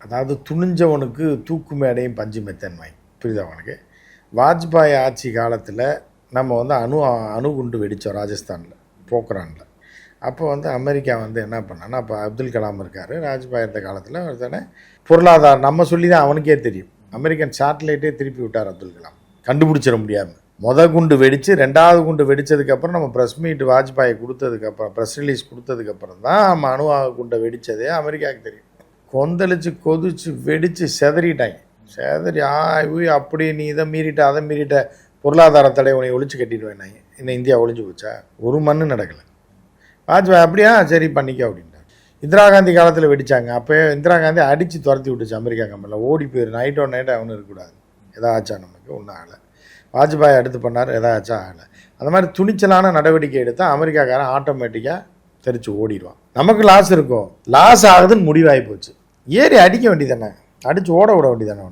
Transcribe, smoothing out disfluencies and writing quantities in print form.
அதாவது துணிஞ்சவனுக்கு தூக்கு மேடையும் பஞ்சு மெத்தன்மை, புரியுதா அவனுக்கு? வாஜ்பாய் ஆட்சி காலத்தில் நம்ம வந்து அணுகுண்டு வெடித்தோம் ராஜஸ்தானில், போக்ரானில். அப்போ வந்து அமெரிக்கா வந்து என்ன பண்ணான்னா, அப்போ அப்துல் கலாம் இருக்கார், வாஜ்பாய் இருந்த காலத்தில் ஒருத்தனை பொருளாதாரம் நம்ம சொல்லி தான் அவனுக்கே தெரியும், அமெரிக்கன் சேட்டலைட்டே திருப்பி விட்டார் அப்துல் கலாம், கண்டுபிடிச்சிட முடியாமல். குண்டு வெடித்து 2வது குண்டு வெடித்ததுக்கப்புறம் நம்ம ப்ரெஸ் மீட் வாஜ்பாயை கொடுத்ததுக்கப்புறம், ப்ரெஸ் ரிலீஸ் கொடுத்ததுக்கப்புறம் தான் நம்ம குண்டை வெடித்ததே அமெரிக்காவுக்கு தெரியும். கொந்தளிச்சு கொதிச்சு வெடித்து செதறிட்டாங்க. செதறி அப்படி நீ இதை மீறிட்ட அதை மீறிட்ட, பொருளாதார தடை உன்னை ஒழிச்சு கட்டிடுவேன் நான், இன்னும் இந்தியா ஒழிஞ்சு போச்சா? ஒரு மண்ணு நடக்கலை. வாஜ்பாய் அப்படியா சரி பண்ணிக்க அப்படின்ட்டார். இந்திரா காந்தி காலத்தில் வெடித்தாங்க. அப்போ இந்திரா காந்தி அடித்து துரத்தி விட்டுச்சு அமெரிக்கா கம்பெனியில், ஓடி போயிரு, நைட்டோட நைட்டு அவனு இருக்கக்கூடாது, எதாச்சா நமக்கு ஒன்றும் ஆகலை. வாஜ்பாய் அடுத்து பண்ணார், எதாச்சா ஆகலை. அந்த மாதிரி துணிச்சலான நடவடிக்கை எடுத்தால் அமெரிக்காக்காரன் ஆட்டோமேட்டிக்காக தெரிச்சு ஓடிடுவான். நமக்கு லாஸ் இருக்கும், லாஸ் ஆகுதுன்னு முடிவாகி போச்சு, ஏறி அடிக்க வேண்டியதானே, அடித்து ஓட விட வேண்டியதானே அவனை.